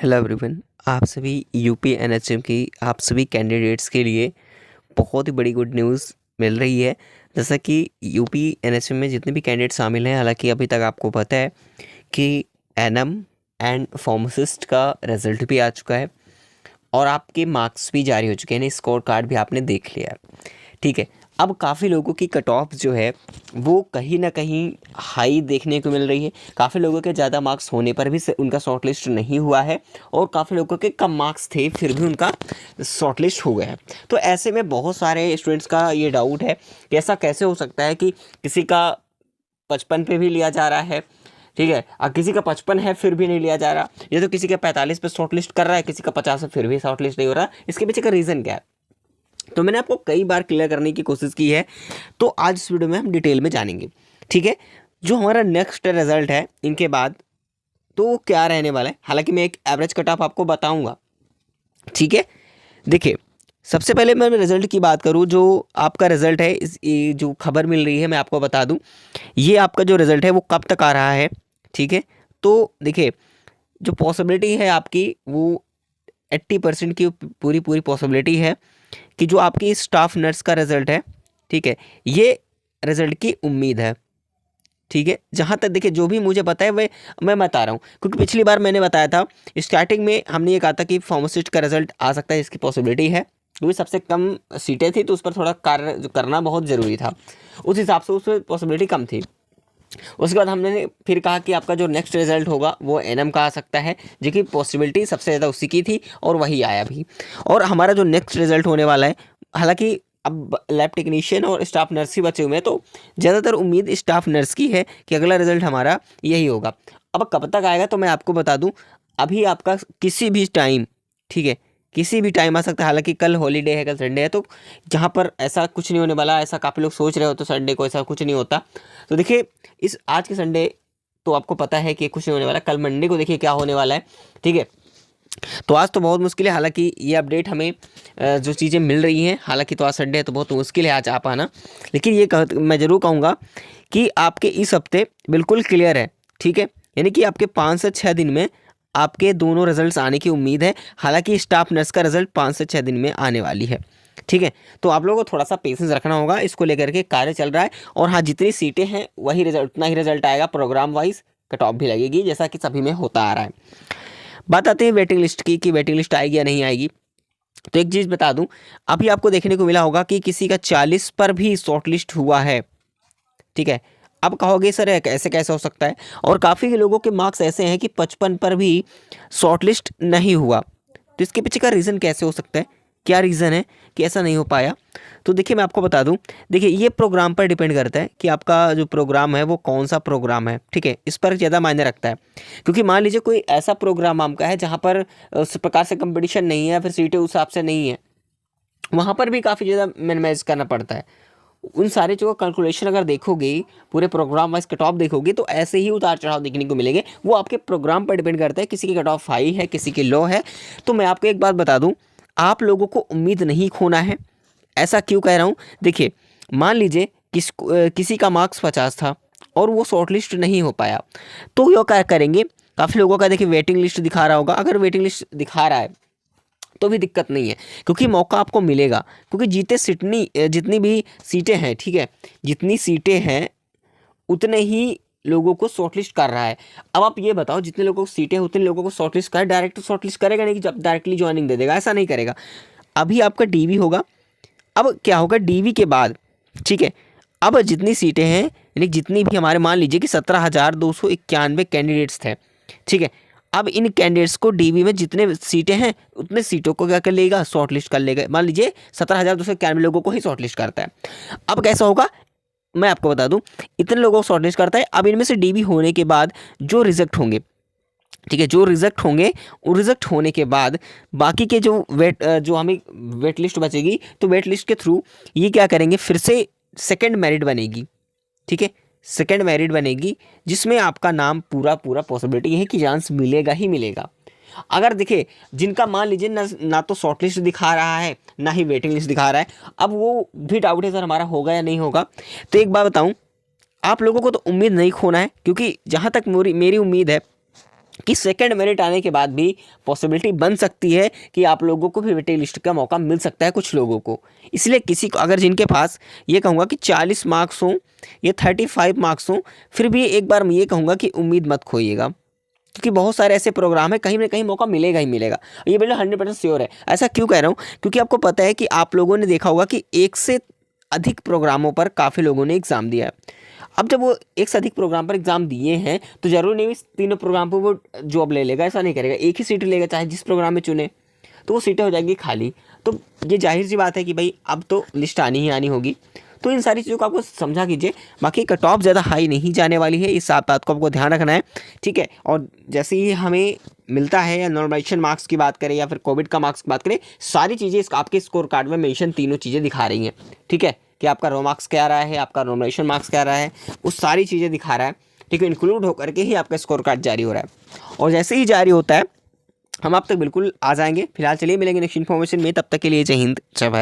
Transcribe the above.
Hello everyone. आप सभी UP NHM की आप सभी कैंडिडेट्स के लिए बहुत ही बड़ी गुड न्यूज़ मिल रही है। जैसा कि यूपी एनएचएम में जितने भी कैंडिडेट शामिल हैं, हालांकि अभी तक आपको पता है कि एनएम एंड फार्मासिस्ट का रिज़ल्ट भी आ चुका है और आपके मार्क्स भी जारी हो चुके हैं, स्कोर कार्ड भी आपने देख लिया है। ठीक है, अब काफ़ी लोगों की कट ऑफ जो है वो कहीं ना कहीं हाई देखने को मिल रही है। काफ़ी लोगों के ज़्यादा मार्क्स होने पर भी उनका शॉर्ट लिस्ट नहीं हुआ है और काफ़ी लोगों के कम मार्क्स थे फिर भी उनका शॉर्ट लिस्ट हो गया है। तो ऐसे में बहुत सारे स्टूडेंट्स का ये डाउट है कि ऐसा कैसे हो सकता है कि किसी का 55 पे भी लिया जा रहा है, ठीक है, और किसी का 55 है फिर भी नहीं लिया जा रहा। ये तो किसी का 45 पे शॉर्ट लिस्ट कर रहा है, किसी का 50 है फिर भी शॉर्ट लिस्ट नहीं हो रहा। इसके पीछे का रीज़न क्या है, तो मैंने आपको कई बार क्लियर करने की कोशिश की है, तो आज इस वीडियो में हम डिटेल में जानेंगे। ठीक है, जो हमारा नेक्स्ट रिजल्ट है इनके बाद तो वो क्या रहने वाला है। हालांकि मैं एक एवरेज कट ऑफ आपको बताऊंगा। ठीक है, देखिए सबसे पहले मैं रिजल्ट की बात करूं, जो आपका रिजल्ट है ये जो खबर मिल रही है मैं आपको बता दूं, ये आपका जो रिजल्ट है वो कब तक आ रहा है। ठीक है, तो देखिए जो पॉसिबिलिटी है आपकी वो 80% की पूरी पूरी पॉसिबिलिटी है कि जो आपकी स्टाफ नर्स का रिजल्ट है, ठीक है, ये रिजल्ट की उम्मीद है। ठीक है, जहाँ तक देखिए जो भी मुझे पता है वह मैं बता रहा हूँ, क्योंकि पिछली बार मैंने बताया था स्टार्टिंग में हमने ये कहा था कि फार्मासिस्ट का रिजल्ट आ सकता है, इसकी पॉसिबिलिटी है, क्योंकि सबसे कम सीटें थी तो उस पर थोड़ा कार्य करना बहुत ज़रूरी था, उस हिसाब से उस पर पॉसिबिलिटी कम थी। उसके बाद हमने फिर कहा कि आपका जो नेक्स्ट रिजल्ट होगा वो एनएम का आ सकता है, जो कि पॉसिबिलिटी सबसे ज़्यादा उसी की थी और वही आया भी। और हमारा जो नेक्स्ट रिजल्ट होने वाला है, हालांकि अब लैब टेक्नीशियन और स्टाफ नर्स ही बचे हुए हैं, तो ज़्यादातर उम्मीद स्टाफ नर्स की है कि अगला रिजल्ट हमारा यही होगा। अब कब तक आएगा तो मैं आपको बता दूं, अभी आपका किसी भी टाइम, ठीक है, किसी भी टाइम आ सकता है। हालांकि कल हॉलीडे है, कल संडे है, तो जहाँ पर ऐसा कुछ नहीं होने वाला, ऐसा काफ़ी लोग सोच रहे हो तो संडे को ऐसा कुछ नहीं होता। तो देखिए इस आज के संडे तो आपको पता है कि कुछ नहीं होने वाला, कल मंडे को देखिए क्या होने वाला है। ठीक है, तो आज तो बहुत मुश्किल है, हालांकि ये अपडेट हमें जो चीज़ें मिल रही हैं, हालांकि तो आज संडे है तो बहुत मुश्किल है आज आ पाना, लेकिन ये मैं ज़रूर कहूँगा कि आपके इस हफ्ते बिल्कुल क्लियर है। ठीक है, यानी कि आपके 5 से 6 दिन में आपके दोनों रिजल्ट्स आने की उम्मीद है। हालांकि स्टाफ नर्स का रिजल्ट 5 से 6 दिन में आने वाली है। ठीक है, तो आप लोगों को थोड़ा सा पेशेंस रखना होगा, इसको लेकर के कार्य चल रहा है। और हाँ, जितनी सीटें हैं वही रिजल्ट, उतना ही रिजल्ट आएगा, प्रोग्राम वाइज कट ऑफ भी लगेगी जैसा कि सभी में होता आ रहा है। बात आती है वेटिंग लिस्ट की कि वेटिंग लिस्ट आएगी या नहीं आएगी। तो एक चीज़ बता दूं, अभी आपको देखने को मिला होगा कि किसी का 40 पर भी शॉर्ट लिस्ट हुआ है। ठीक है, अब कहोगे सर ऐसे कैसे हो सकता है, और काफ़ी लोगों के मार्क्स ऐसे हैं कि 55 पर भी शॉर्ट लिस्ट नहीं हुआ। तो इसके पीछे का रीज़न कैसे हो सकता है, क्या रीज़न है कि ऐसा नहीं हो पाया। तो देखिए मैं आपको बता दूं, देखिए ये प्रोग्राम पर डिपेंड करता है कि आपका जो प्रोग्राम है वो कौन सा प्रोग्राम है। ठीक है, इस पर ज़्यादा मायने रखता है, क्योंकि मान लीजिए कोई ऐसा प्रोग्राम आपका है जहाँ पर उस प्रकार से कंपटीशन नहीं है या फिर सीटें उस हिसाब से नहीं है, वहाँ पर भी काफ़ी ज़्यादा मैनेज करना पड़ता है। उन सारी चीज़ों का कैलकुलेशन अगर देखोगे, पूरे प्रोग्राम वाइज कट ऑफ देखोगे, तो ऐसे ही उतार चढ़ाव देखने को मिलेंगे। वो आपके प्रोग्राम पर डिपेंड करता है, किसी की कट ऑफ हाई है, किसी की लो है। तो मैं आपको एक बात बता दूं, आप लोगों को उम्मीद नहीं खोना है। ऐसा क्यों कह रहा हूँ, देखिए मान लीजिए किसी का मार्क्स 50 था और वो शॉर्ट लिस्ट नहीं हो पाया, तो ये क्या करेंगे, काफ़ी लोगों का देखिए वेटिंग लिस्ट दिखा रहा होगा। अगर वेटिंग लिस्ट दिखा रहा है तो भी दिक्कत नहीं है, क्योंकि मौका आपको मिलेगा, क्योंकि जितनी भी सीटें हैं, ठीक है, जितनी सीटें हैं उतने ही लोगों को शॉर्टलिस्ट कर रहा है। अब आप ये बताओ, जितने लोगों को सीटें हैं उतने लोगों को शॉर्टलिस्ट कर, डायरेक्ट शॉर्टलिस्ट करेगा नहीं कि जब डायरेक्टली ज्वाइनिंग दे देगा, ऐसा नहीं करेगा। अभी आपका डीवी होगा, अब क्या होगा डीवी के बाद, ठीक है, अब जितनी सीटें हैं, यानी जितनी भी हमारे मान लीजिए कि 17,291 कैंडिडेट्स थे। ठीक है, अब इन कैंडिडेट्स को डीबी में जितने सीटें हैं उतने सीटों को क्या कर लेगा, शॉर्ट लिस्ट कर लेगा। मान लीजिए 17,291 लोगों को ही शॉर्ट लिस्ट करता है। अब कैसा होगा मैं आपको बता दूं, इतने लोगों को शॉर्ट लिस्ट करता है। अब इनमें से डीबी होने के बाद जो रिजेक्ट होंगे, ठीक है, जो रिजेक्ट होंगे, वो रिजेक्ट होने के बाद बाकी के जो हमें वेट लिस्ट बचेगी, तो वेट लिस्ट के थ्रू ये क्या करेंगे, फिर से सेकंड मेरिट बनेगी। ठीक है, सेकंड मेरिट बनेगी, जिसमें आपका नाम पूरा पॉसिबिलिटी है कि चांस मिलेगा ही मिलेगा। अगर देखिए जिनका मान लीजिए ना तो शॉर्ट लिस्ट दिखा रहा है ना ही वेटिंग लिस्ट दिखा रहा है, अब वो भी डाउट है सर हमारा होगा या नहीं होगा। तो एक बात बताऊं, आप लोगों को तो उम्मीद नहीं खोना है, क्योंकि जहाँ तक मेरी उम्मीद है कि सेकंड मेरिट आने के बाद भी पॉसिबिलिटी बन सकती है कि आप लोगों को भी वेटेड लिस्ट का मौका मिल सकता है कुछ लोगों को। इसलिए किसी को अगर जिनके पास ये कहूँगा कि 40 मार्क्स हों या 35 मार्क्स हों, फिर भी एक बार मैं ये कहूँगा कि उम्मीद मत खोइएगा, क्योंकि बहुत सारे ऐसे प्रोग्राम है कहीं ना कहीं मौका मिलेगा ही मिलेगा। ये बिल्कुल 100% श्योर है। ऐसा क्यों कह रहा हूँ, क्योंकि आपको पता है कि आप लोगों ने देखा होगा कि एक से अधिक प्रोग्रामों पर काफ़ी लोगों ने एग्ज़ाम दिया है। अब जब वो एक से अधिक प्रोग्राम पर एग्ज़ाम दिए हैं तो ज़रूरी नहीं तीनों प्रोग्राम पर वो जॉब ले लेगा, ऐसा नहीं करेगा। एक ही सीट लेगा चाहे जिस प्रोग्राम में चुने, तो वो सीटें हो जाएंगी खाली। तो ये जाहिर सी बात है कि भाई अब तो लिस्ट आनी ही आनी होगी। तो इन सारी चीज़ों को आपको समझा कीजिए। बाकी कट ऑफ ज़्यादा हाई नहीं जाने वाली है, इस बात को आपको ध्यान रखना है, ठीक है। और जैसे ही हमें मिलता है, या नॉर्मलाइजेशन मार्क्स की बात करें या फिर कोविड का मार्क्स की बात करें, सारी चीज़ें आपके स्कोर कार्ड में मेंशन तीनों चीज़ें दिखा रही हैं, ठीक है, कि आपका रो मार्क्स क्या रहा है, आपका नॉर्मलाइजेशन मार्क्स क्या रहा है, वो सारी चीज़ें दिखा रहा है, ठीक है। इंक्लूड होकर के ही आपका स्कोर कार्ड जारी हो रहा है, और जैसे ही जारी होता है हम आप तक बिल्कुल आ जाएंगे। फिलहाल चलिए मिलेंगे नेक्स्ट इन्फॉर्मेशन में, तब तक के लिए जय हिंद जय भारत।